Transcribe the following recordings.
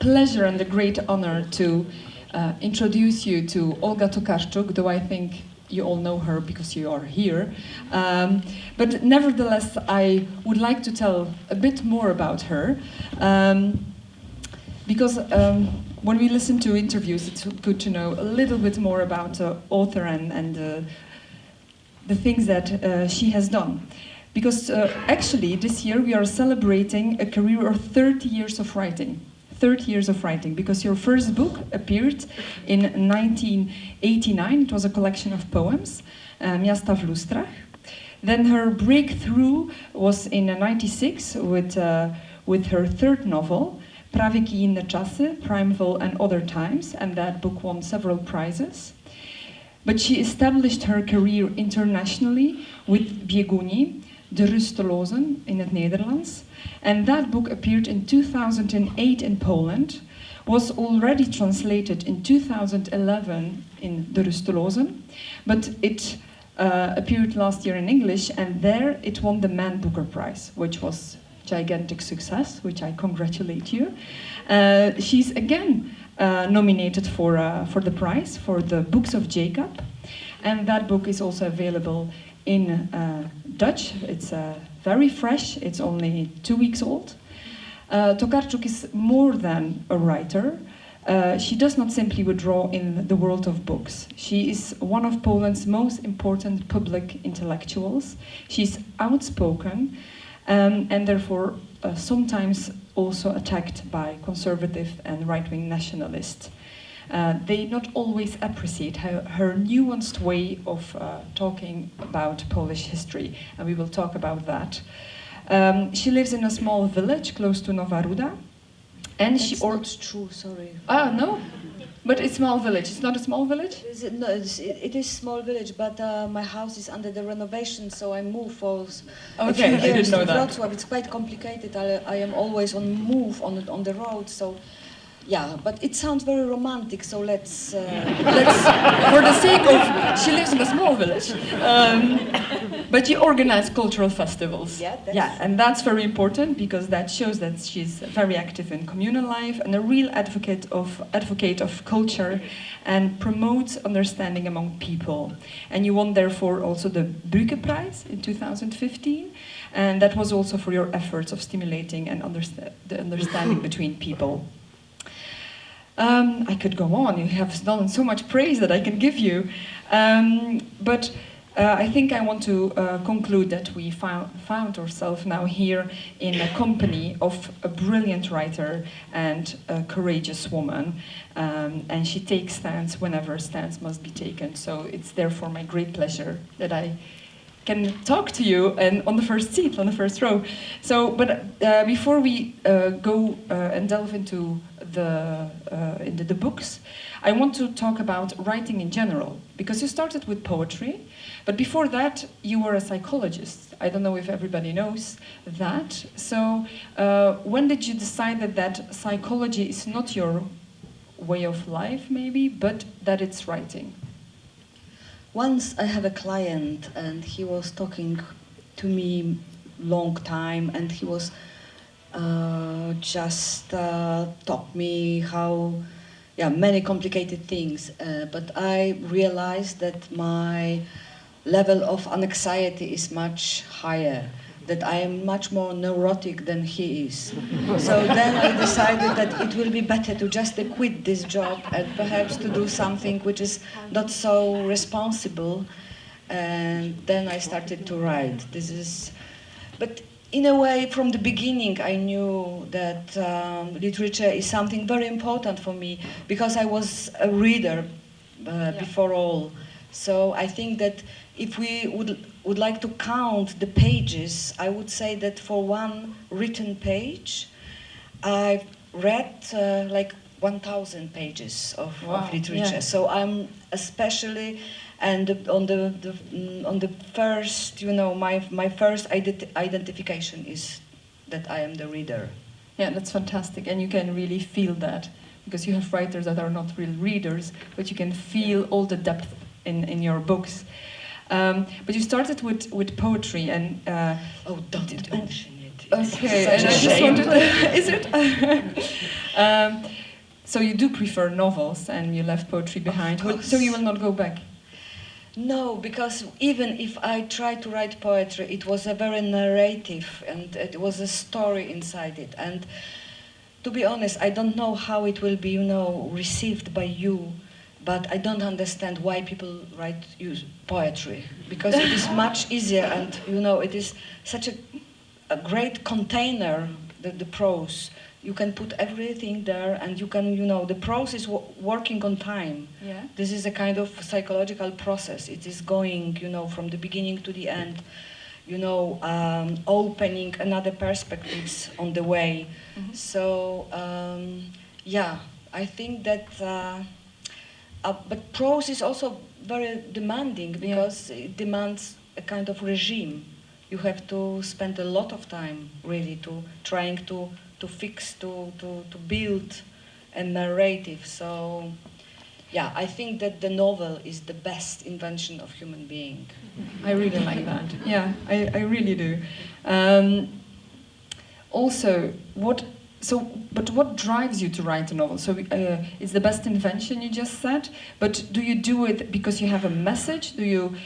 pleasure and a great honor to introduce you to Olga Tokarczuk, though I think you all know her because you are here. But nevertheless, I would like to tell a bit more about her. Because when we listen to interviews, it's good to know a little bit more about the author and the things that she has done. Because actually, this year we are celebrating a career of 30 years of writing. 30 years of writing, because your first book appeared in 1989. It was a collection of poems, Miasta w lustrach. Then her breakthrough was in 96 with her third novel, Prawiek i inne czasy, Primeval and Other Times, and that book won several prizes. But she established her career internationally with Bieguni, De Rustelozen in het Nederlands, and that book appeared in 2008 in Poland, was already translated in 2011 in De Rustelozen, but it appeared last year in English, and there it won the Man Booker Prize, which was gigantic success, which I congratulate you. She's again nominated for the prize for the Books of Jacob, and that book is also available in Dutch. It's very fresh, it's only 2 weeks old. Tokarczuk is more than a writer. She does not simply withdraw in the world of books. She is one of Poland's most important public intellectuals. She's outspoken and therefore sometimes also attacked by conservative and right-wing nationalists. They not always appreciate her nuanced way of talking about Polish history, and we will talk about that. She lives in a small village close to Nowa Ruda, and That's not true. Sorry. Ah, no, but it's a small village. It's not a small village. No, it is small village, but my house is under the renovation, so I move for a few Okay, years I didn't know to that. Wrocław. It's quite complicated. I am always on move on the road, so. Yeah, but it sounds very romantic, so let's For the sake of, she lives in a small village, but you organize cultural festivals. Yeah, and that's very important because that shows that she's very active in communal life and a real advocate of culture and promotes understanding among people. And you won therefore also the Brücke Prize in 2015, and that was also for your efforts of stimulating and the understanding between people. I could go on, you have done so much praise that I can give you. But I think I want to conclude that we found ourselves now here in a company of a brilliant writer and a courageous woman. And she takes stands whenever stands must be taken. So it's therefore my great pleasure that I can talk to you and on the first seat, on the first row. So, but before we go and delve into the books, I want to talk about writing in general, because you started with poetry, but before that you were a psychologist. I don't know if everybody knows that. So when did you decide that psychology is not your way of life maybe, but that it's writing? Once I have a client and he was talking to me long time, and he was just taught me how, many complicated things. But I realized that my level of anxiety is much higher, that I am much more neurotic than he is. So then I decided that it will be better to just quit this job and perhaps to do something which is not so responsible. And then I started to write. But in a way, from the beginning, I knew that literature is something very important for me, because I was a reader before all. So I think that if we would like to count the pages, I would say that for one written page, I've read like 1,000 pages of literature. Yeah. So I'm especially, and on the first, my first identification is that I am the reader. Yeah, that's fantastic, and you can really feel that, because you have writers that are not real readers, but you can feel all the depth in your books. But you started with poetry, and don't mention it. Okay, and I just wanted to, is it? So you do prefer novels, and you left poetry behind. So you will not go back? No, because even if I tried to write poetry, it was a very narrative, and it was a story inside it. And to be honest, I don't know how it will be, received by you, but I don't understand why people use poetry, because it is much easier, and it is such a great container, the prose. You can put everything there, and you can, the prose is working on time. Yeah. This is a kind of psychological process. It is going, from the beginning to the end, opening another perspectives on the way. Mm-hmm. So, I think that, but prose is also very demanding, because it demands a kind of regime. You have to spend a lot of time really trying to fix, to build a narrative. So, I think that the novel is the best invention of human being. I really like that. Yeah, I really do. Also, what drives you to write a novel? So it's the best invention, you just said, but do you do it because you have a message? Do you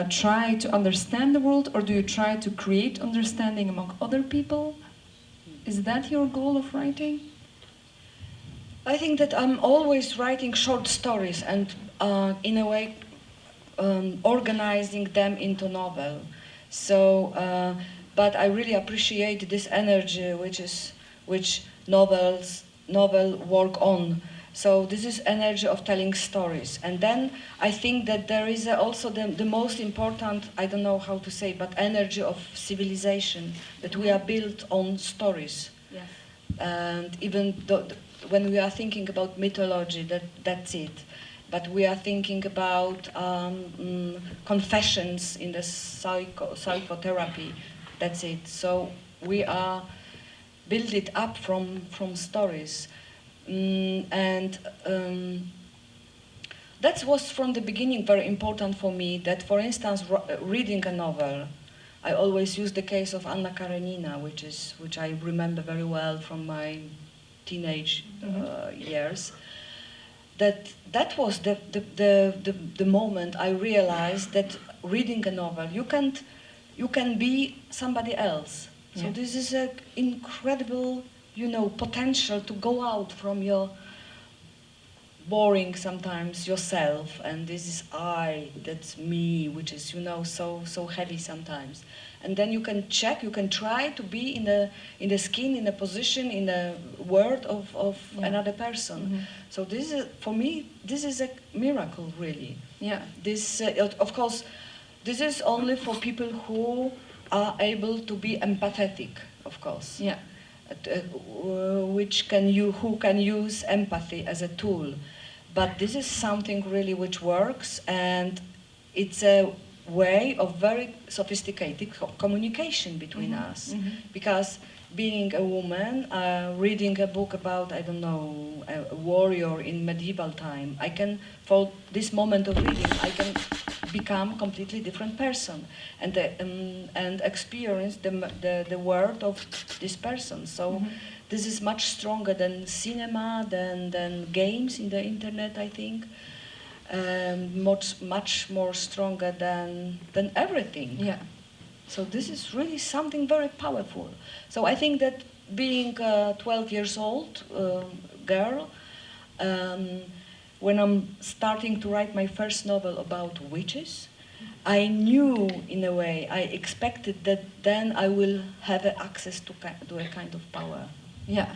try to understand the world, or do you try to create understanding among other people? Is that your goal of writing? I think that I'm always writing short stories, and in a way organizing them into novel. So, but I really appreciate this energy which novel work on. So this is energy of telling stories. And then I think that there is also the most important, I don't know how to say, but energy of civilization, that we are built on stories. Yes. And even when we are thinking about mythology, that's it. But we are thinking about confessions in the psychotherapy, that's it. So we are build it up from stories. That was from the beginning very important for me, that for instance reading a novel, I always use the case of Anna Karenina, which I remember very well from my teenage years. That was the moment I realized that reading a novel, you can be somebody else. So this is an incredible, potential to go out from your boring sometimes yourself, and this is that's me, which is, so heavy sometimes. And then you can try to be in the skin, in a position, in the word of another person. Mm-hmm. So this is, for me, this is a miracle, really. Yeah. This, of course, this is only for people who are able to be empathetic, of course. Yeah. Who can use empathy as a tool. But this is something really which works, and it's a way of very sophisticated communication between us. Mm-hmm. Because being a woman, reading a book about, I don't know, a warrior in medieval time, for this moment of reading, I can become a completely different person and experience the world of this person. So mm-hmm. This is much stronger than cinema, than games in the internet, I think. Much more stronger than everything. Yeah. So this is really something very powerful. So I think that being a 12 years old girl, when I'm starting to write my first novel about witches, I knew, in a way, I expected that then I will have access to a kind of power. Yeah.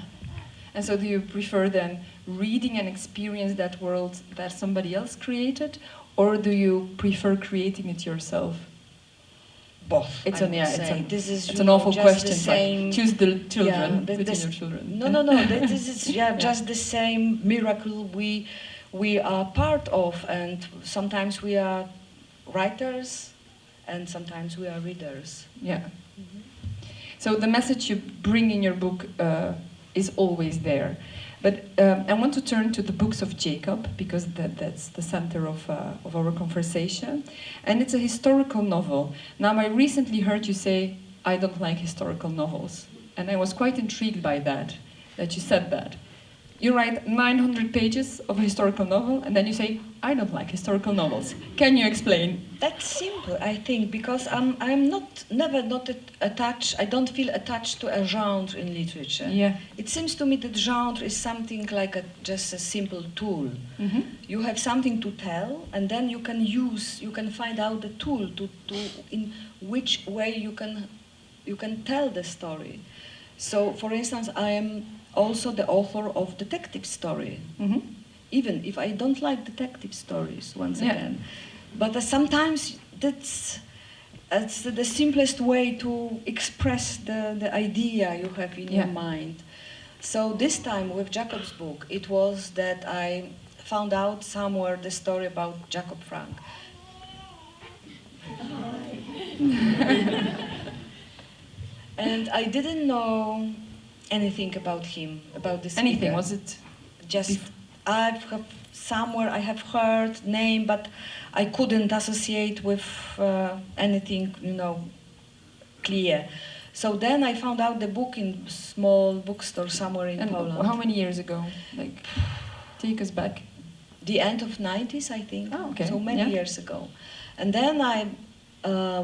And so do you prefer then reading and experience that world that somebody else created, or do you prefer creating it yourself? Both. It's an awful question. Choose the children, between your children. No. This is just the same miracle we are part of, and sometimes we are writers, and sometimes we are readers. Yeah. Mm-hmm. So the message you bring in your book is always there. But I want to turn to the books of Jacob, because that's the center of our conversation. And it's a historical novel. Now, I recently heard you say, I don't like historical novels. And I was quite intrigued by that you said that. You write 900 pages of a historical novel, and then you say, I don't like historical novels. Can you explain? That's simple, I think, because I'm never not attached. I don't feel attached to a genre in literature. Yeah. It seems to me that genre is something like just a simple tool. Mm-hmm. You have something to tell, and then you can find out the tool to in which way you can tell the story. So, for instance, I am also the author of detective story. Mm-hmm. Even if I don't like detective stories, once Yeah. again. But sometimes that's the simplest way to express the idea you have in your mind. So this time with Jacob's book, it was that I found out somewhere the story about Jacob Frank. And I didn't know anything about him, about this Anything, figure. was it? Just somewhere I have heard name, but I couldn't associate with anything, clear. So then I found out the book in small bookstore somewhere in Poland. How many years ago? Like, take us back. The end of 90s, I think. Oh, okay. So many years ago. And then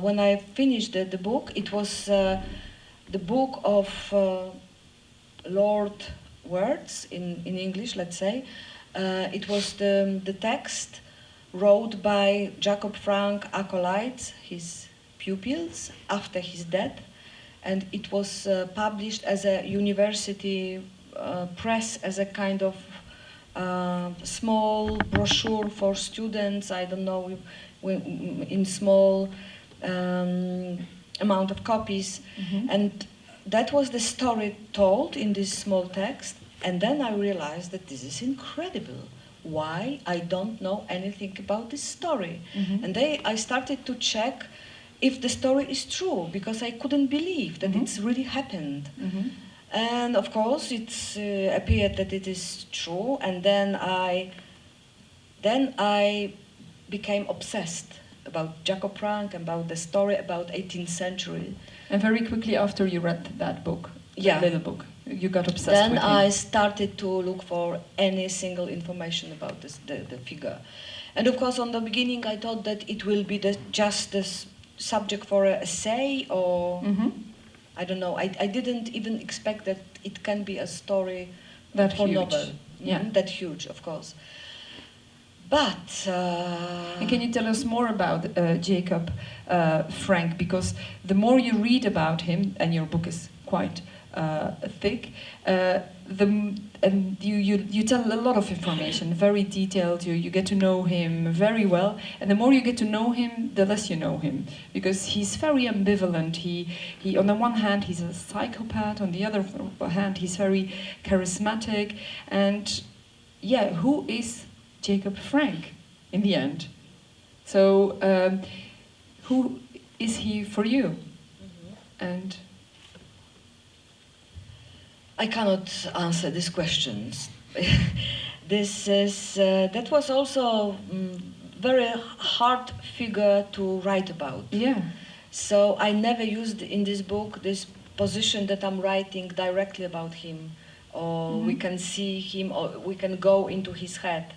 when I finished the book, it was the book of Lord Words in English, let's say. It was the text wrote by Jacob Frank acolytes, his pupils, after his death, and it was published as a university press, as a kind of small brochure for students. I don't know, in small amount of copies, and that was the story told in this small text. And then I realized that this is incredible. Why I don't know anything about this story? And I started to check if the story is true, because I couldn't believe that it's really happened. And of course, it's appeared that it is true. And then I became obsessed about Jacob Frank, about the story about 18th century. And very quickly after you read that book, that little book, you got obsessed then with him. I started to look for any single information about the figure. And of course, on the beginning, I thought that it will be just the subject for an essay, or I don't know. I didn't even expect that it can be a story that for huge. novel. That huge, of course. But and can you tell us more about Jacob Frank? Because the more you read about him, and your book is quite thick, and you tell a lot of information, very detailed. You get to know him very well, and the more you get to know him, the less you know him, because he's very ambivalent. He on the one hand he's a psychopath, on the other hand he's very charismatic, and who is Jacob Frank in the end? So who is he for you? And I cannot answer these questions. That was also very hard figure to write about. Yeah. So I never used in this book this position that I'm writing directly about him, or we can see him, or we can go into his head.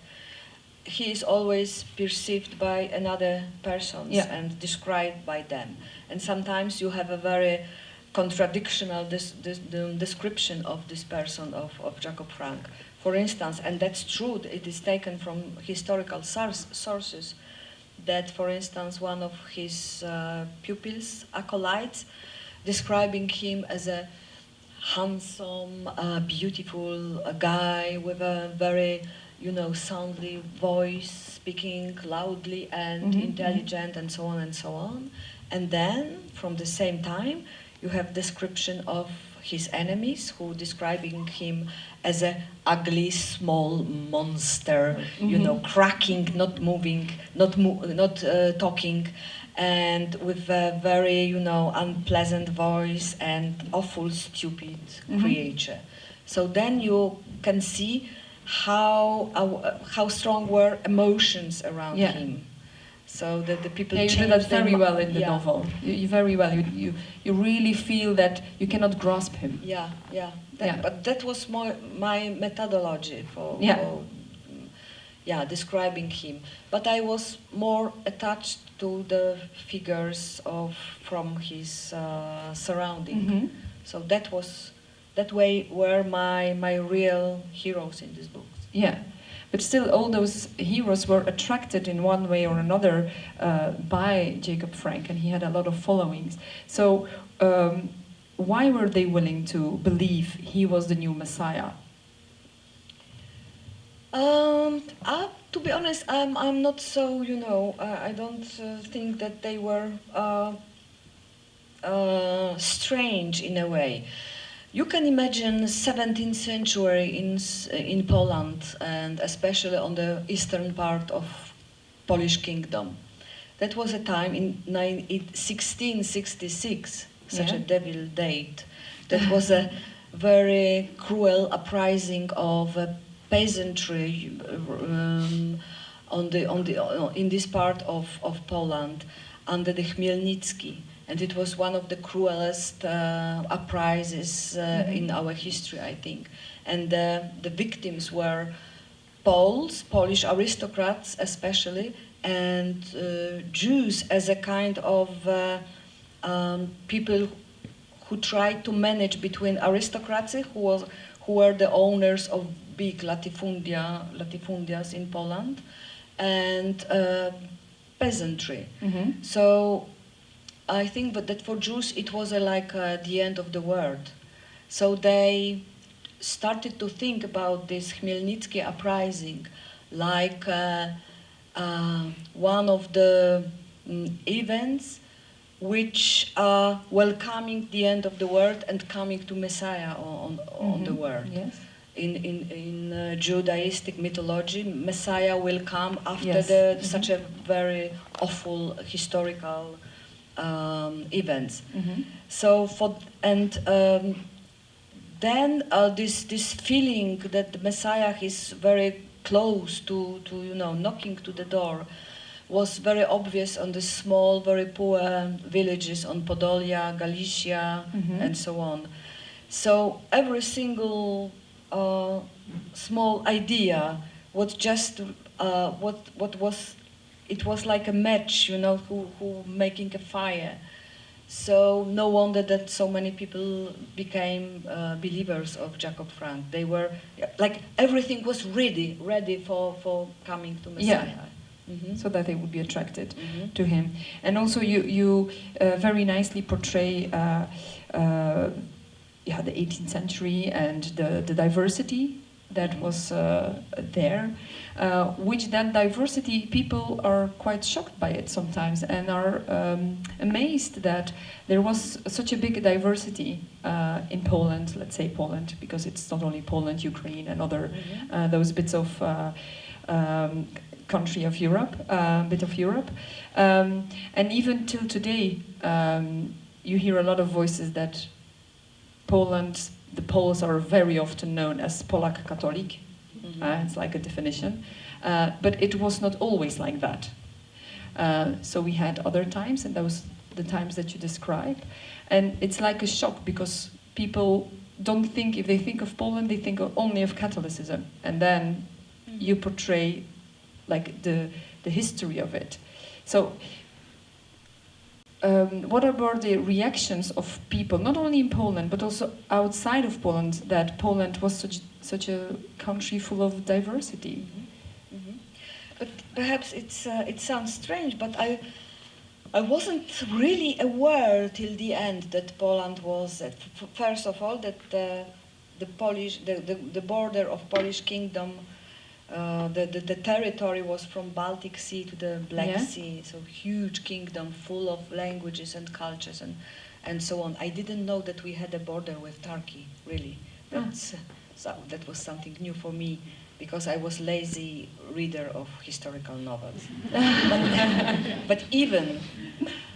He is always perceived by another person and described by them. And sometimes you have a very contradictional description of this person, of Jacob Frank. For instance, and that's true, it is taken from historical sources, that, for instance, one of his pupils, acolytes, describing him as a handsome, beautiful guy with a very, soundly voice, speaking loudly and intelligent, and so on and so on. And then, from the same time, you have description of his enemies, who describing him as a ugly, small monster, cracking, not moving, not talking, and with a very, unpleasant voice and awful, stupid creature. So then you can see how strong were emotions around him. So that the people Yeah, you do change that their very well in the yeah. novel. You very well. You really feel that you cannot grasp him. Yeah, yeah. Yeah. But that was more my methodology for, Yeah. describing him. But I was more attached to the figures from his surrounding. Mhm. So that way were my real heroes in this book. Yeah, but still, all those heroes were attracted in one way or another by Jacob Frank, and he had a lot of followings. So, why were they willing to believe he was the new Messiah? To be honest, I'm not so, I don't think that they were strange in a way. You can imagine 17th century in Poland, and especially on the eastern part of Polish kingdom. That was a time in 1666, such a devil date. That was a very cruel uprising of peasantry in this part of Poland under the Khmelnytsky. And it was one of the cruelest uprisings in our history, I think. And the victims were Polish aristocrats especially, and Jews as a kind of people who tried to manage between aristocracy, who were the owners of big latifundias in Poland, and peasantry. Mm-hmm. So I think that for Jews it was like the end of the world. So they started to think about this Khmelnytsky uprising like one of the events which are welcoming the end of the world and coming to Messiah on the world. Yes. In Judaistic mythology, Messiah will come after Yes. such a very awful historical events. Mm-hmm. So then this feeling that the Messiah is very close to knocking to the door was very obvious on the small, very poor villages on Podolia, Galicia, Mm-hmm. and so on. So every single small idea was just what was. It was like a match, who making a fire. So no wonder that so many people became believers of Jacob Frank. They were like everything was ready for coming to Messiah. Yeah. Mm-hmm. So that they would be attracted Mm-hmm. to him. And also you very nicely portray the 18th century and the diversity that was there, which that diversity, people are quite shocked by it sometimes and are amazed that there was such a big diversity in Poland, let's say Poland, because it's not only Poland, Ukraine and other those bits of country of Europe, bit of Europe. And even till today, you hear a lot of voices that Poland, the Poles are very often known as Polak Catholic. It's like a definition. But it was not always like that. So we had other times, and those the times that you describe. And it's like a shock because people don't think, if they think of Poland, they think only of Catholicism. And then you portray like the history of it. So what about the reactions of people, not only in Poland, but also outside of Poland, that Poland was such a country full of diversity? But perhaps it sounds strange, but I wasn't really aware till the end that Poland was, first of all, that the border of Polish kingdom, the territory was from Baltic Sea to the Black Sea, so huge kingdom full of languages and cultures and so on. I didn't know that we had a border with Turkey, really. That was something new for me, because I was lazy reader of historical novels. But even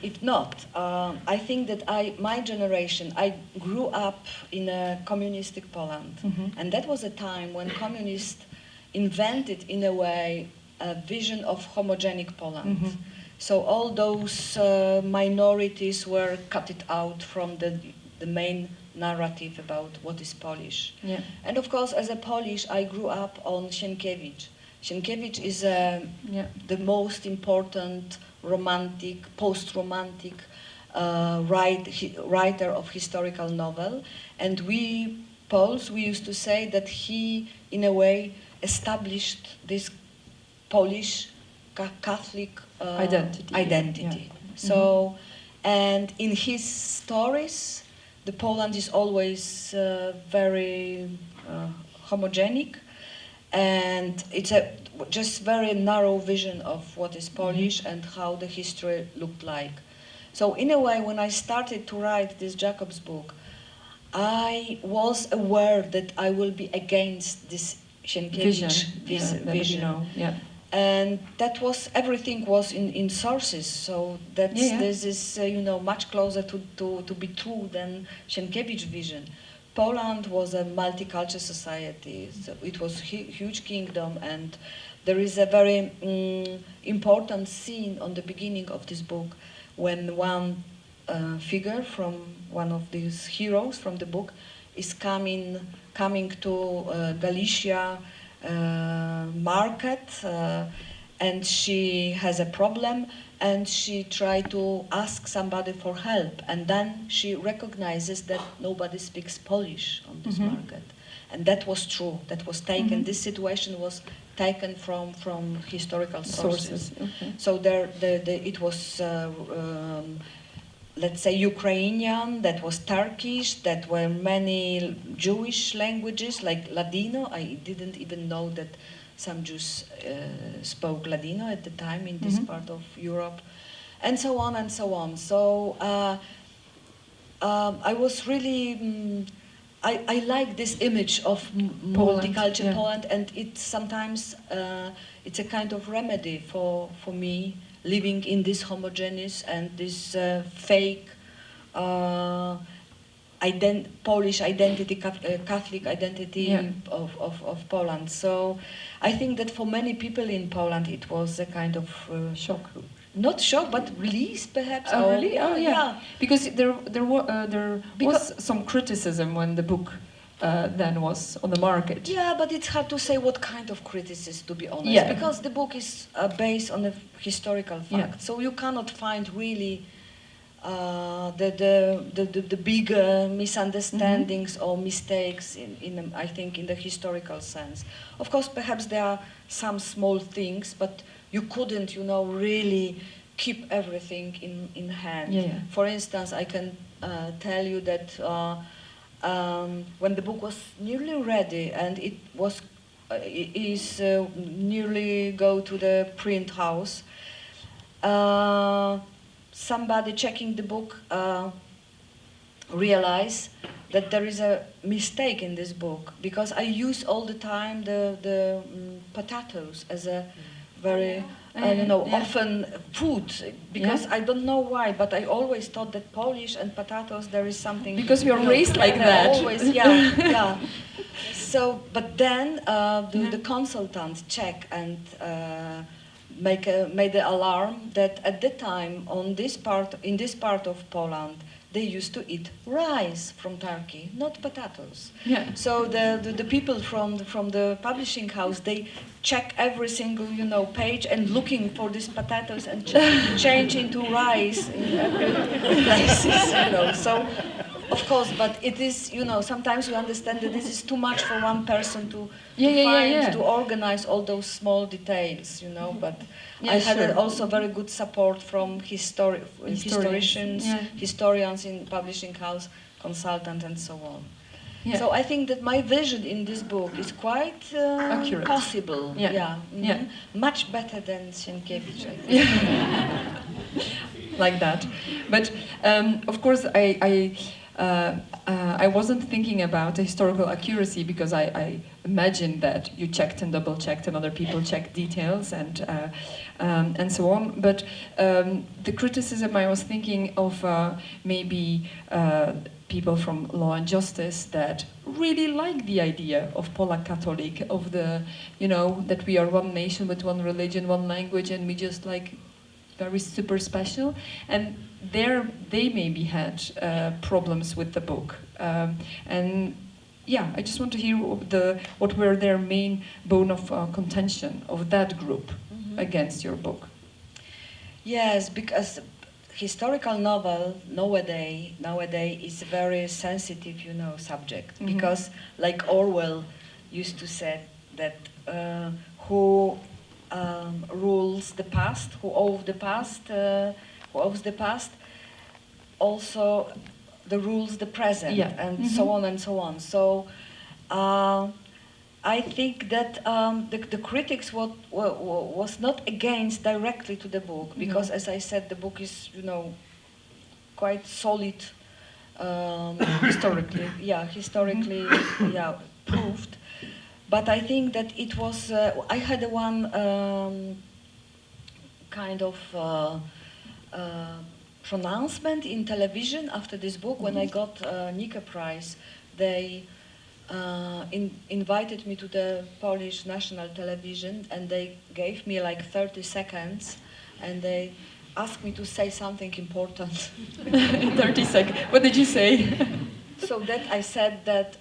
if not, I think that my generation, I grew up in a communistic Poland, and that was a time when communists invented, in a way, a vision of homogenic Poland. So all those minorities were cut it out from the main narrative about what is Polish. Yeah. And of course, as a Polish, I grew up on Sienkiewicz. Sienkiewicz is the most important romantic, post-romantic writer of historical novel. And we Poles, we used to say that he, in a way, established this Polish Catholic identity. Yeah. So, and in his stories, the Poland is always very homogenic, and it's a just very narrow vision of what is Polish and how the history looked like. So in a way, when I started to write this Jacob's book, I was aware that I will be against this Sienkiewicz vision. You know. Yeah. And that was, everything was in sources, so this is much closer to be true than Sienkiewicz vision. Poland was a multicultural society, so it was huge kingdom, and there is a very important scene on the beginning of this book when one figure from one of these heroes from the book is coming to Galicia market, and she has a problem, and she tried to ask somebody for help, and then she recognizes that nobody speaks Polish on this market, and that was true. That was taken. This situation was taken from historical sources. Okay. So it was. Let's say Ukrainian, that was Turkish, that were many Jewish languages like Ladino. I didn't even know that some Jews spoke Ladino at the time in this part of Europe, and so on and so on. So I was really, I like this image of multicultural Poland, and it's sometimes it's a kind of remedy for me, living in this homogeneous and this fake Polish identity, Catholic identity of Poland. So I think that for many people in Poland it was a kind of shock. Not shock, but release, perhaps. Oh, really? Oh, yeah. Because there was some criticism when the book then was on the market. Yeah, but it's hard to say what kind of criticism, to be honest, because the book is based on a historical fact, so you cannot find really the big misunderstandings or mistakes in I think in the historical sense. Of course, perhaps there are some small things, but you couldn't, really keep everything in hand. For instance, I can tell you that when the book was nearly ready and it is nearly go to the print house, somebody checking the book realized that there is a mistake in this book, because I use all the time the potatoes as a very often food, because I don't know why, but I always thought that Polish and potatoes, there is something, because you're raised like that. Always, So, but then the consultant checked and made the alarm that at the time in this part of Poland they used to eat rice from Turkey, not potatoes. So the people from the publishing house, they check every single page and looking for these potatoes and change into rice in every places. So of course, but it is, sometimes you understand that this is too much for one person to find, to organize all those small details, but I had also very good support from historians in publishing house, consultant, and so on. So I think that my vision in this book is quite accurate, possible. Much better than Sienkiewicz, I think. Like that. But of course, I wasn't thinking about historical accuracy, because I imagined that you checked and double-checked and other people checked details and so on. But the criticism, I was thinking of maybe people from Law and Justice that really like the idea of Polak Catholic, of the, that we are one nation with one religion, one language, and we just very super special, and they maybe had problems with the book, and yeah, I just want to hear what were their main bone of contention of that group against your book. Yes, because historical novel nowadays is a very sensitive, subject. Because, like Orwell used to say, that who rules the past, who owes the past, also the rules the present, and so on and so on. So I think that the critics was not against directly to the book, because as I said, the book is quite solid historically. Historically proved. But I think that it was I had one kind of pronouncement in television after this book. When I got NOBEL Prize, they invited me to the Polish national television, and they gave me like 30 seconds, and they asked me to say something important. 30 seconds. What did you say? So that I said that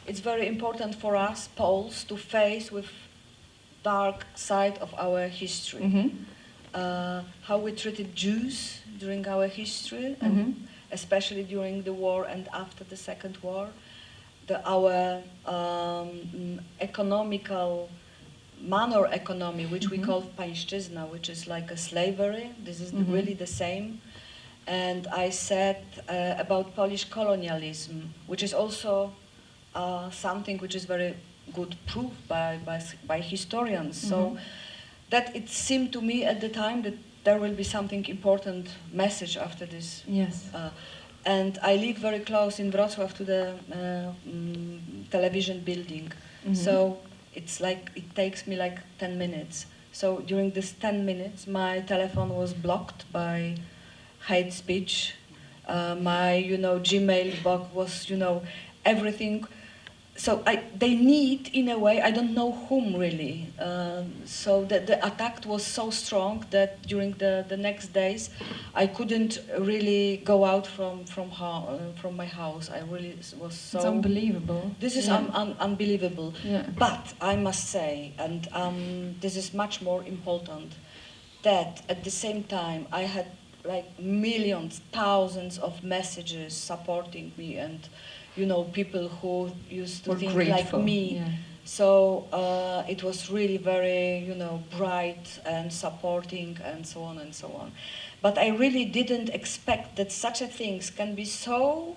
it's very important for us Poles to face with dark side of our history. How we treated Jews during our history, and especially during the war and after the Second War. Our economical manor economy, which we call pańszczyzna, which is like a slavery. This is really the same. And I said about Polish colonialism, which is also something which is very good proof by historians. So that it seemed to me at the time that there will be something important message after this. Yes. And I live very close in Wrocław to the television building. So it's like, it takes me like 10 minutes. So during this 10 minutes, my telephone was blocked by hate speech. My, Gmail box was, everything. So they need, in a way, I don't know whom really. So the attack was so strong that during the next days, I couldn't really go out from my house. I really was so... It's unbelievable. This is unbelievable. Yeah. But I must say, and this is much more important, that at the same time I had like millions, thousands of messages supporting me, and people who used to think grateful. like me. Yeah. So it was really very, bright and supporting and so on and so on. But I really didn't expect that such a things can be so,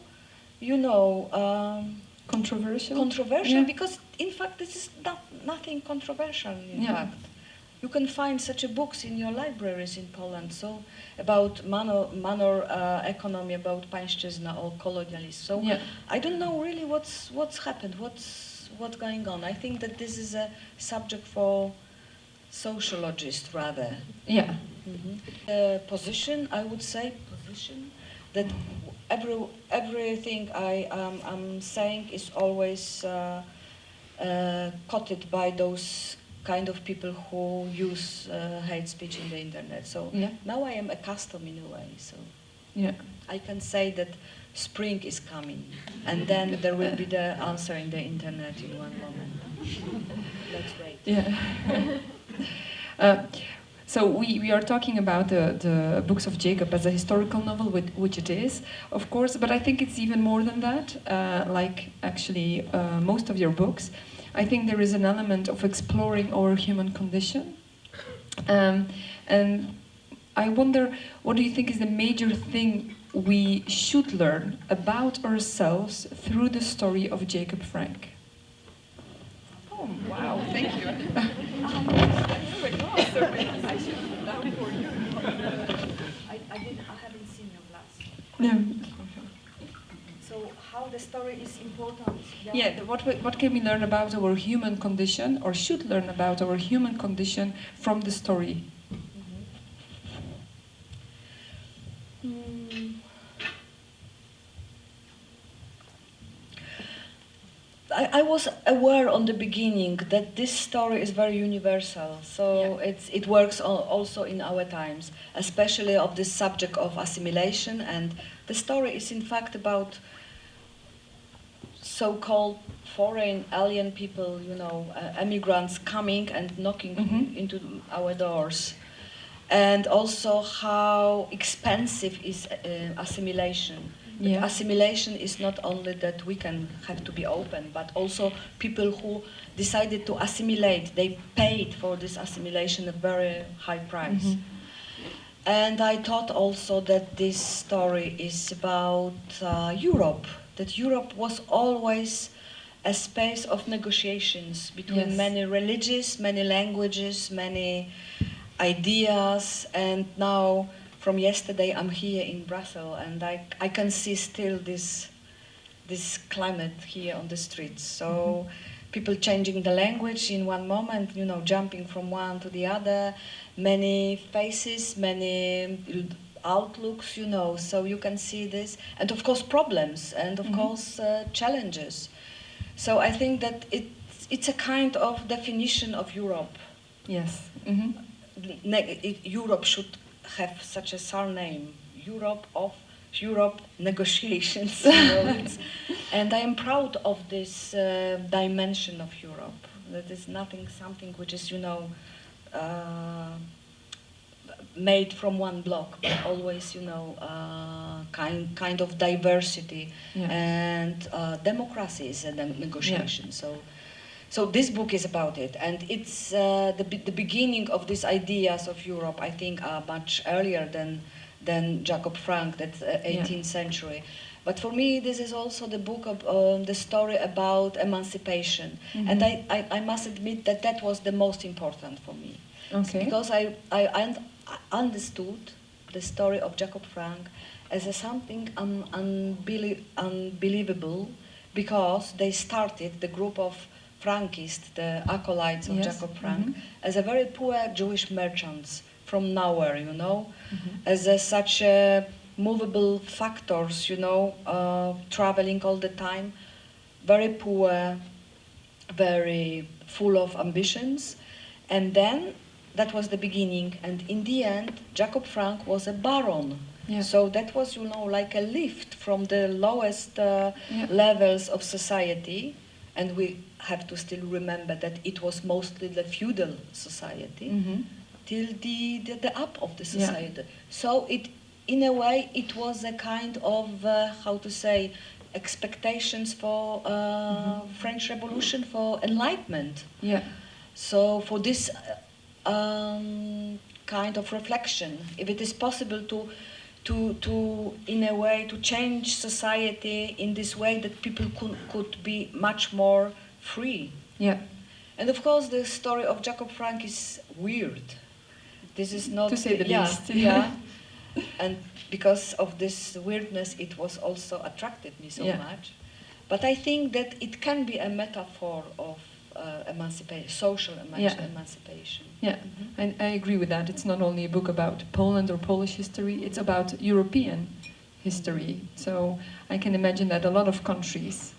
controversial. Because in fact this is nothing controversial in fact. You can find such a books in your libraries in Poland, so about manor economy, about pańszczyzna or colonialism. So I don't know really what's happened, what's going on. I think that this is a subject for sociologists rather. Yeah. Position, I would say, that everything I'm saying is always quoted by those kind of people who use hate speech in the internet. So now I am accustomed in a way. So I can say that spring is coming, and then there will be the answer in the internet in one moment. That's great. Yeah. So we are talking about the books of Jacob as a historical novel, which it is, of course, but I think it's even more than that, like actually most of your books. I think there is an element of exploring our human condition. And I wonder, what do you think is the major thing we should learn about ourselves through the story of Jacob Frank? Oh, wow, thank you. I haven't seen your glass. No. So how the story is important? Yeah, what can we learn about our human condition, or should learn about our human condition from the story? I was aware on the beginning that this story is very universal, so it works also in our times, especially of this subject of assimilation, and the story is in fact about so-called foreign alien people, you know, immigrants coming and knocking into our doors, and also how expensive is assimilation. Yeah. Assimilation is not only that we have to be open, but also people who decided to assimilate, they paid for this assimilation a very high price. And I thought also that this story is about Europe, that Europe was always a space of negotiations between many religions, many languages, many ideas, and now from yesterday I'm here in Brussels, and I can see still this climate here on the streets. So people changing the language in one moment, you know, jumping from one to the other, many faces, many outlooks, you know, so you can see this, and of course problems, and of course challenges. So I think that it's a kind of definition of Europe. Yes. Europe should have such a surname, Europe negotiations. You know, and I am proud of this dimension of Europe. That is something which is, you know, made from one block, but always, you know, kind of diversity and democracy is a negotiation. So this book is about it, and it's the beginning of these ideas of Europe. I think are much earlier than Jacob Frank, that's 18th century. But for me, this is also the book of the story about emancipation, and I must admit that was the most important for me, because I understood the story of Jacob Frank as something unbelievable, because they started the group of Frankists, the acolytes of Jacob Frank, as a very poor Jewish merchants from nowhere, you know, as such movable factors, you know, traveling all the time, very poor, very full of ambitions. And then that was the beginning, and in the end, Jacob Frank was a baron. So that was, you know, like a lift from the lowest levels of society, and we have to still remember that it was mostly the feudal society, till the up of the society. So it, in a way, it was a kind of, how to say, expectations for French Revolution, for enlightenment. So for this kind of reflection, if it is possible to in a way to change society in this way that people could be much more free. And of course the story of Jacob Frank is weird. This is not, to say the least. And because of this weirdness, it was also attracted me so much. But I think that it can be a metaphor of emancipation, social emancipation. And I agree with that. It's not only a book about Poland or Polish history, it's about European history. So I can imagine that a lot of countries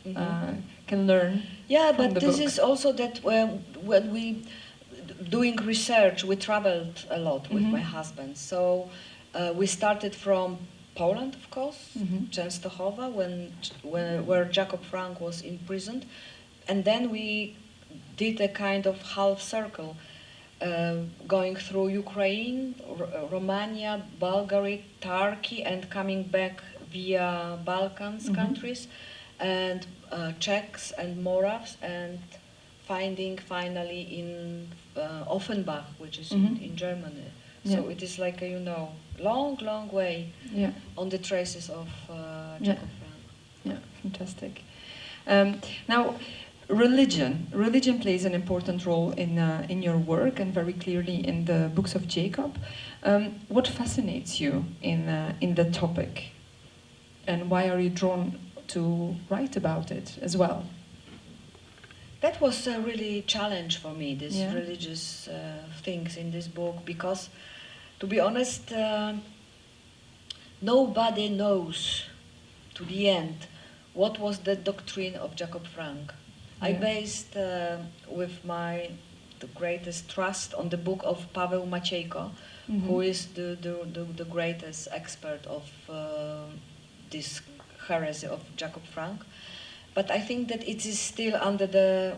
can learn from the this book. is also that when we doing research, we traveled a lot with my husband. So we started from Poland, of course, Częstochowa, where Jacob Frank was imprisoned, and then we did a kind of half circle, going through Ukraine, Romania, Bulgaria, Turkey, and coming back via Balkans countries, and Czechs and Moravs, and finding finally in Offenbach, which is in Germany. So it is like a, you know, long way on the traces of Jacob Frank. Fantastic. Now, religion plays an important role in your work, and very clearly in the books of Jacob. What fascinates you in the topic, and why are you drawn to write about it as well? That was a really challenge for me, these religious things in this book, because, to be honest, nobody knows to the end what was the doctrine of Jacob Frank. I based with the greatest trust on the book of Paweł Maciejko, who is the greatest expert of this heresy of Jacob Frank. But I think that it is still under the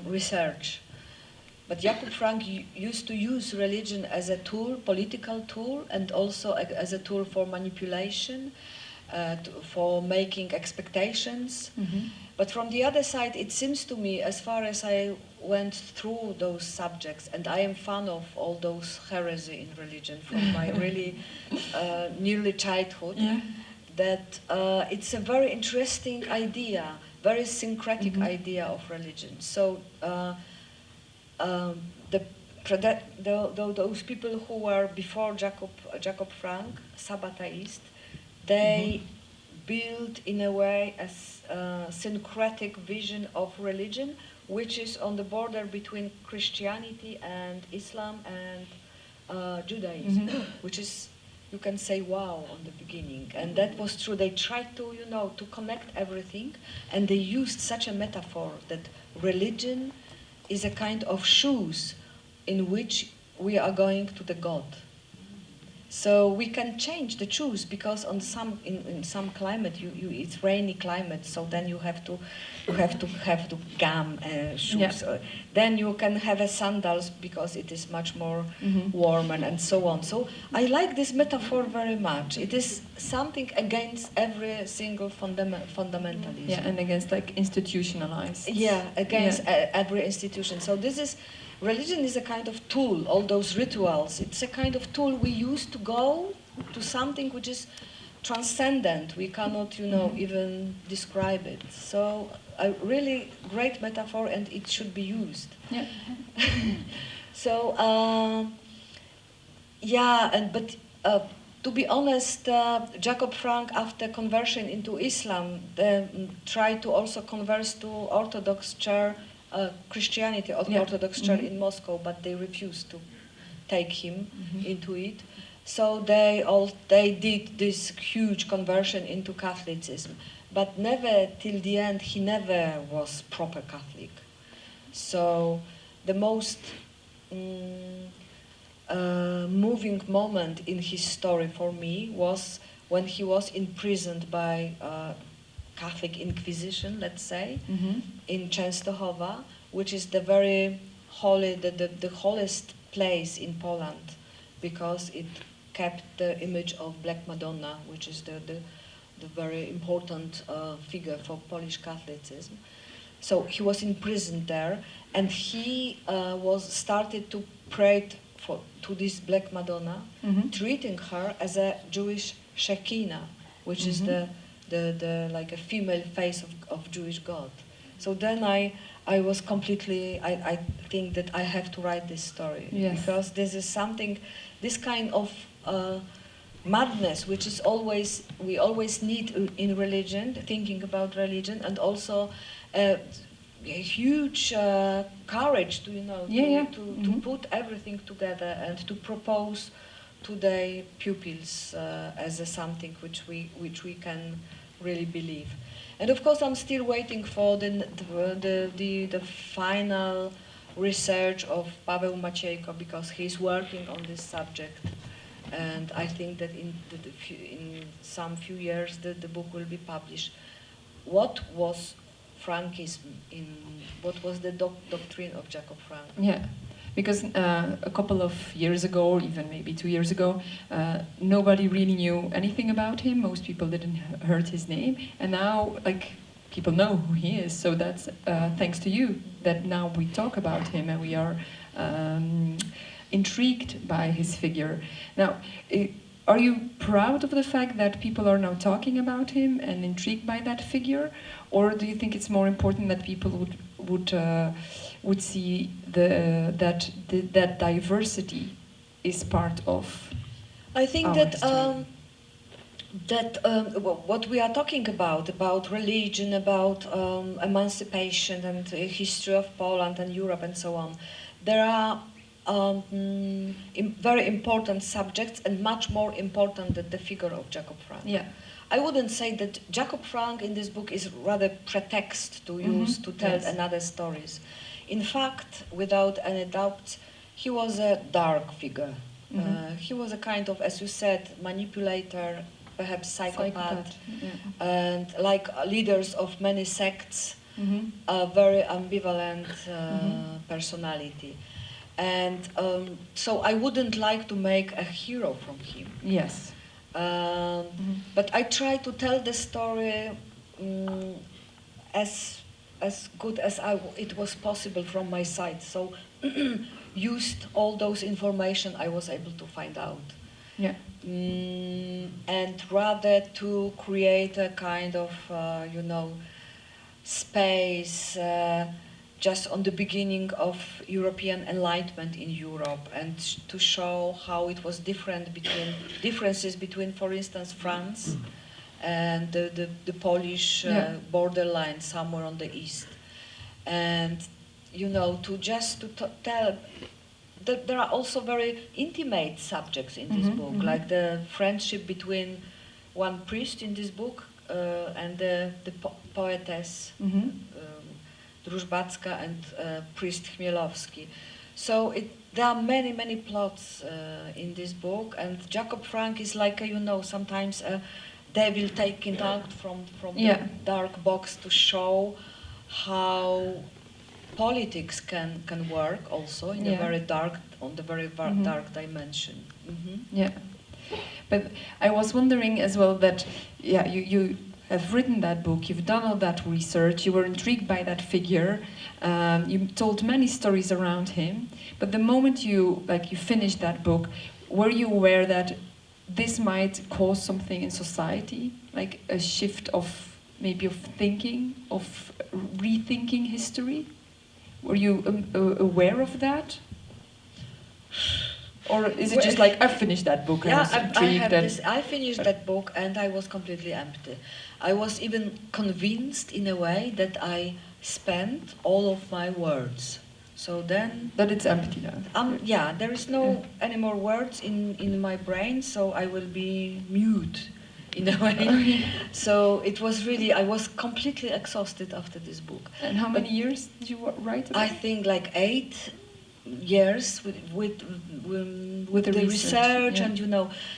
research. But Jacob Frank used to use religion as a tool, political tool, and also as a tool for manipulation, for making expectations. But from the other side, it seems to me, as far as I went through those subjects, and I am fan of all those heresy in religion from my really nearly childhood, that it's a very interesting idea, very syncretic idea of religion. So those people who were before Jacob Frank, Sabbataists, they build in a way a syncretic vision of religion, which is on the border between Christianity and Islam and Judaism, which is, you can say, wow, on the beginning. And that was true. They tried to, to connect everything, and they used such a metaphor that religion is a kind of shoes in which we are going to the God. So we can change the shoes, because in some climate it's rainy climate, so then you have to have gum shoes. Then you can have a sandals because it is much more warm and so on. So I like this metaphor very much. It is something against every single fundamentalism. Yeah, and against like institutionalized. Yeah, against every institution. So this is. Religion is a kind of tool, all those rituals. It's a kind of tool we use to go to something which is transcendent. We cannot, even describe it. So a really great metaphor, and it should be used. Yeah. So, to be honest, Jacob Frank, after conversion into Islam, tried to also convert to Orthodox Church. Christianity, Orthodox Church in Moscow, but they refused to take him into it. So they did this huge conversion into Catholicism, but never till the end he never was proper Catholic. So the most moving moment in his story for me was when he was imprisoned by Catholic Inquisition, let's say, in Częstochowa, which is the very holy, the holiest place in Poland, because it kept the image of Black Madonna, which is the very important figure for Polish Catholicism. So he was imprisoned there, and he was started to pray to this Black Madonna, treating her as a Jewish Shekinah, which is the like a female face of Jewish God. So then I was completely, I think that I have to write this story, because this is something, this kind of madness, which is we always need in religion, thinking about religion, and also a huge courage to put everything together and to propose to the pupils as something which we can really believe. And of course, I'm still waiting for the final research of Paweł Maciejko, because he's working on this subject, and I think that in some few years the book will be published. What was Frankism? What was the doctrine of Jacob Frank? Yeah. Because a couple of years ago, even maybe 2 years ago, nobody really knew anything about him. Most people didn't heard his name, and now people know who he is. So that's thanks to you that now we talk about him, and we are intrigued by his figure. Now, are you proud of the fact that people are now talking about him and intrigued by that figure, or do you think it's more important that people would see that diversity is part of? I think what we are talking about religion, about emancipation and history of Poland and Europe and so on, there are very important subjects, and much more important than the figure of Jacob Frank. Yeah. I wouldn't say that Jacob Frank in this book is rather pretext to use to tell another stories. In fact, without any doubt, he was a dark figure. He was a kind of, as you said, manipulator, perhaps psychopath. And like leaders of many sects, a very ambivalent personality. And so I wouldn't like to make a hero from him. Yes. But I try to tell the story as good as it was possible from my side. So used all those information I was able to find out. Yeah. And rather to create a kind of, space just on the beginning of European Enlightenment in Europe, and to show how it was differences between, for instance, France and the Polish borderline somewhere on the east. And, to tell that there are also very intimate subjects in this book, like the friendship between one priest in this book and the poetess Drużbacka and priest Chmielowski. So there are many plots in this book, and Jacob Frank is like sometimes a devil taken out from the dark box to show how politics can work also in a very dark, dark dimension. Yeah, but I was wondering as well that you have written that book, you've done all that research, you were intrigued by that figure, you told many stories around him, but the moment you finished that book, were you aware that this might cause something in society, like a shift of thinking, of rethinking history? Were you aware of that? Or is it just like, I finished that book and I was intrigued? I finished that book and I was completely empty. I was even convinced in a way that I spent all of my words. So then... That it's empty now. There is no any more words in my brain, so I will be mute in a way. So it was really, I was completely exhausted after this book. And how many years did you write about? I think like 8 years with the research and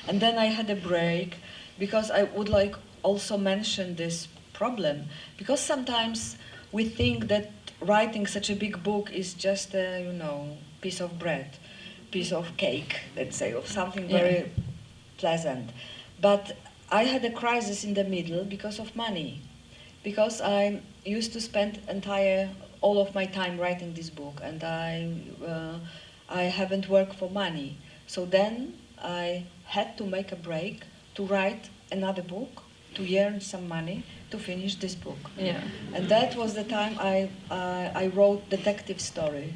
and then I had a break, because I would like also mention this problem, because sometimes we think that writing such a big book is just a piece of bread, piece of cake, let's say, of something very pleasant. But I had a crisis in the middle because of money, because I used to spend all of my time writing this book, and I haven't worked for money. So then I had to make a break to write another book, to earn some money, to finish this book. Yeah. And that was the time I wrote detective story,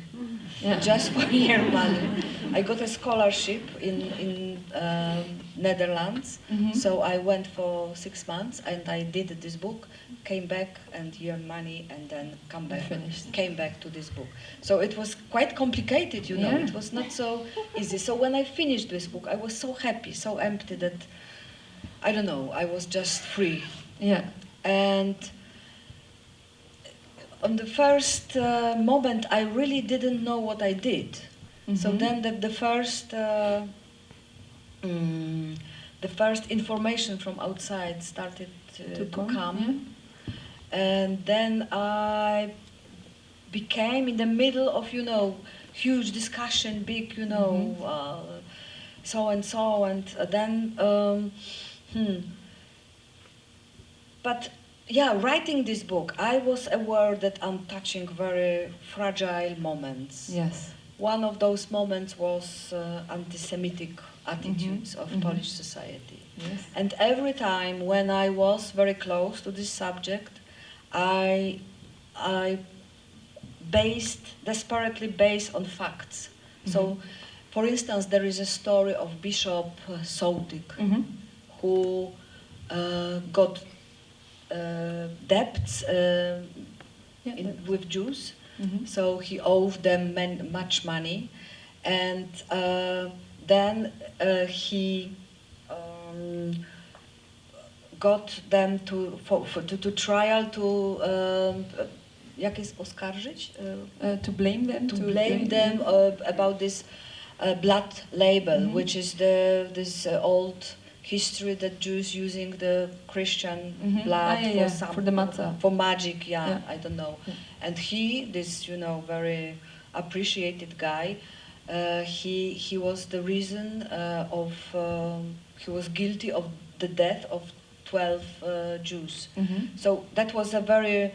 just for earn money. I got a scholarship in Netherlands, so I went for 6 months and I did this book, came back and earned money, and then came back to this book. So it was quite complicated, it was not so easy. So when I finished this book, I was so happy, so empty that, I don't know, I was just free. Yeah. And on the first moment, I really didn't know what I did. So then the first information from outside started to come. And then I became in the middle of, huge discussion, big, so and so, and then, But writing this book, I was aware that I'm touching very fragile moments. Yes. One of those moments was anti-Semitic attitudes of Polish society. Yes. And every time when I was very close to this subject, I desperately based on facts. So, for instance, there is a story of Bishop Sołtyk, who got debts with Jews, so he owed them much money, and then he got them to trial to jak jest oskarżyć? To blame them. To blame them about this blood label, which is this old history that Jews using the Christian blood for the matzah. For magic, I don't know. Yeah. And this very appreciated guy, he was the reason he was guilty of the death of 12 Jews. So that was a very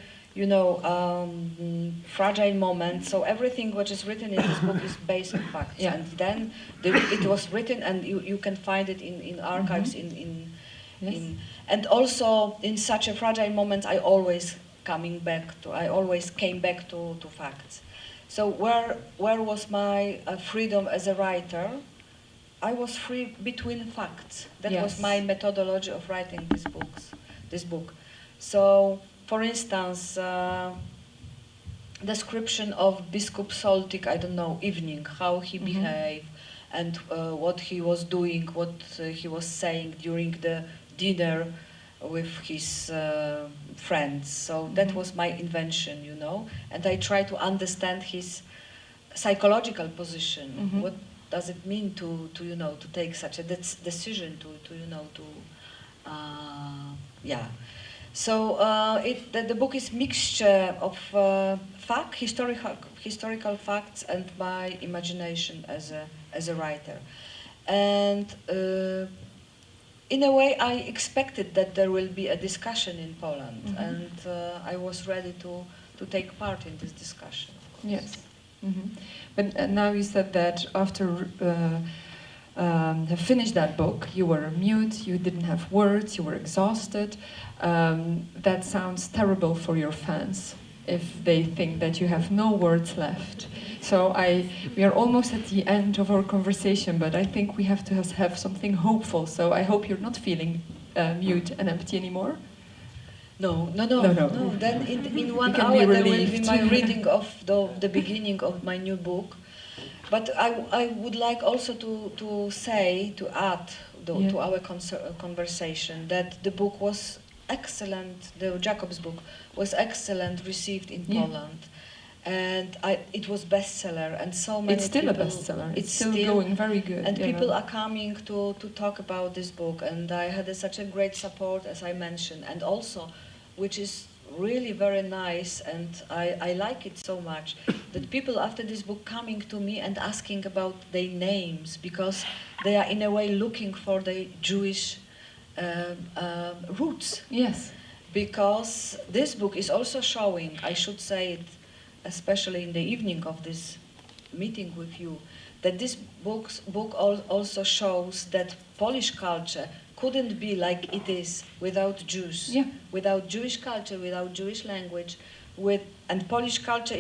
fragile moment. So everything which is written in this book is based on facts. Yeah. And then it was written, and you can find it in archives. And also in such a fragile moment, I always came back to facts. So where was my freedom as a writer? I was free between facts. That was my methodology of writing this book. So, for instance, description of Bishop Soltik, I don't know, evening, how he behaved, and what he was doing, what he was saying during the dinner with his friends. So that was my invention, and I try to understand his psychological position. What does it mean to take such a decision So the book is mixture of historical facts and my imagination as a writer, and in a way I expected that there will be a discussion in Poland, and I was ready to take part in this discussion. Yes, but now you said that after have finished that book, you were mute, you didn't have words, you were exhausted. That sounds terrible for your fans if they think that you have no words left. So we are almost at the end of our conversation, but I think we have to have something hopeful. So I hope you're not feeling mute and empty anymore. No. Then in 1 hour there will be my reading of the beginning of my new book. But I would like also to add to our conversation that the book was excellent. The Jacob's book was excellent, received in Poland, and it was bestseller. And so many. It's still a bestseller. It's still going very good. And people are coming to talk about this book, and I had such a great support, as I mentioned, and also, which is really very nice, and I like it so much, that people after this book coming to me and asking about their names, because they are in a way looking for the Jewish roots. Yes. Because this book is also showing, I should say it especially in the evening of this meeting with you, that this book also shows that Polish culture couldn't be like it is without Jews, without Jewish culture, without Jewish language, and Polish culture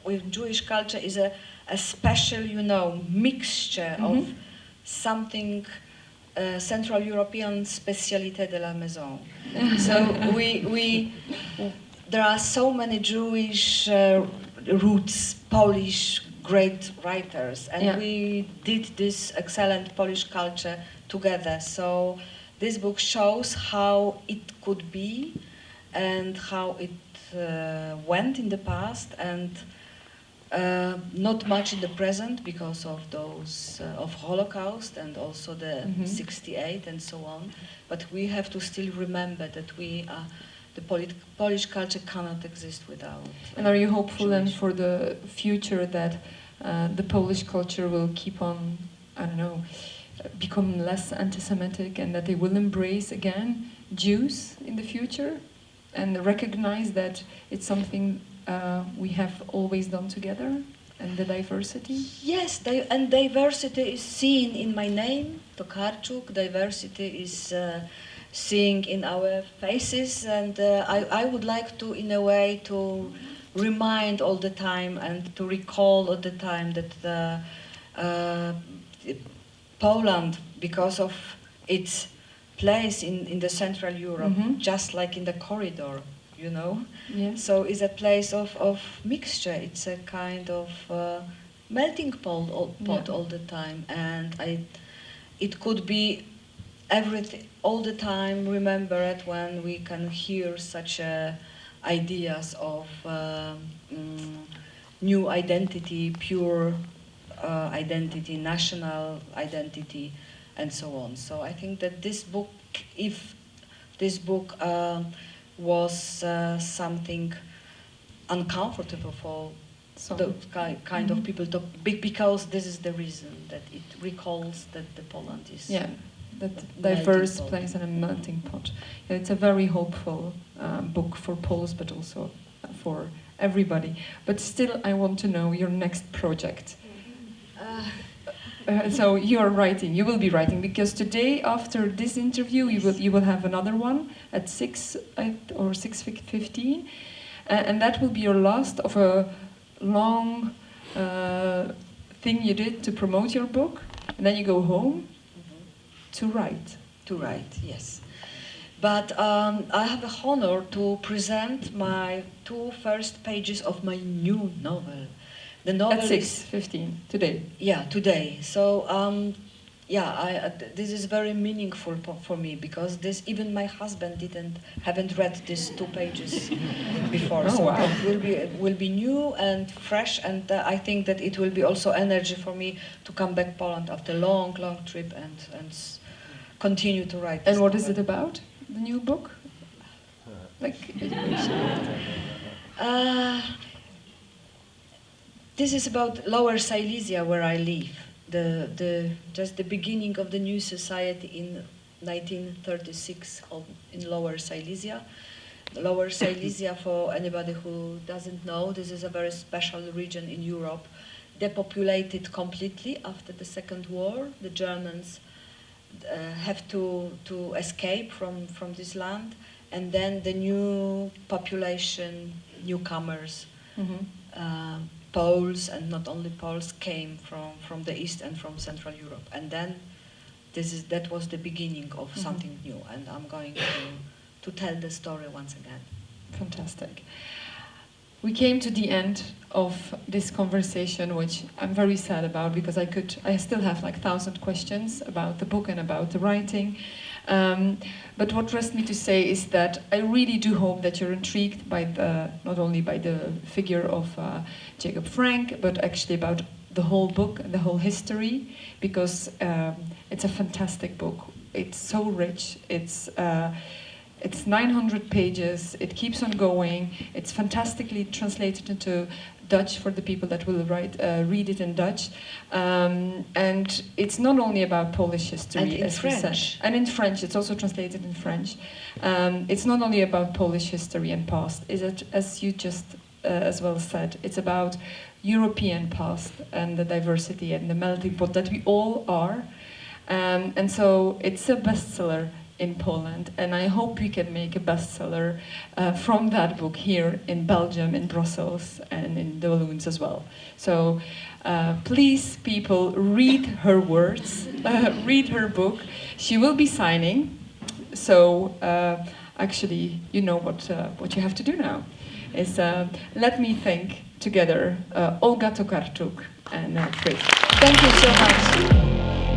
with Jewish culture is a special, mixture of something Central European spécialité de la maison. So there are so many Jewish roots, Polish great writers, and we did this excellent Polish culture together. So this book shows how it could be and how it went in the past, and not much in the present because of those of Holocaust and also the 68 and so on. But we have to still remember that the Polish culture cannot exist without. And are you hopeful then for the future that the Polish culture will keep on, become less anti-Semitic, and that they will embrace again Jews in the future and recognize that it's something we have always done together, and the diversity? Yes, and diversity is seen in my name, Tokarczuk. Diversity is seen in our faces, and I would like to, in a way, to remind all the time and to recall all the time that Poland, because of its place in the Central Europe, just like in the corridor, so it's a place of mixture. It's a kind of melting pot all the time, and it could be everything, all the time remember it when we can hear such ideas of new identity, pure identity, national identity, and so on. So I think that this book, if this book was something uncomfortable for the kind of people, because this is the reason that it recalls that the Poland is that diverse place and a melting pot. Yeah, it's a very hopeful book for Poles, but also for everybody. But still, I want to know your next project. So you are writing. You will be writing, because today, after this interview, you will have another one at 6 or 6:15, and that will be your last of a long thing you did to promote your book, and then you go home to write. To write, yes. But I have the honor to present my 2 first pages of my new novel. The novel at 6:15 today. Yeah, today. So this is very meaningful for me, because even my husband haven't read these 2 pages before. Oh, so wow. It will be new and fresh, and I think that it will be also energy for me to come back Poland after a long trip and continue to write. And what is it about, the new book? Like education? This is about Lower Silesia, where I live. Just the beginning of the new society in 1936 in Lower Silesia. Lower Silesia, for anybody who doesn't know, this is a very special region in Europe, depopulated completely after the Second War. The Germans have to escape from this land, and then the new population, newcomers, Poles, and not only Poles, came from the East and from Central Europe. And then that was the beginning of something new, and I'm going to tell the story once again. Fantastic. We came to the end of this conversation, which I'm very sad about, because I still have like 1,000 questions about the book and about the writing. But what rests me to say is that I really do hope that you're intrigued by not only by the figure of Jacob Frank, but actually about the whole book and the whole history, because it's a fantastic book. It's so rich. It's 900 pages. It keeps on going. It's fantastically translated into Dutch for the people that will read it in Dutch. And it's not only about Polish history, and in as we French. said. And in French. It's also translated in French. It's not only about Polish history and past. As you just as well said, it's about European past and the diversity and the melting pot that we all are. And so it's a bestseller in Poland, and I hope we can make a bestseller from that book here in Belgium, in Brussels, and in the Walloons as well. So please, people, read her words, read her book. She will be signing, so actually, you know what you have to do now. Is let me thank together Olga Tokarczuk and Chris. Thank you so much.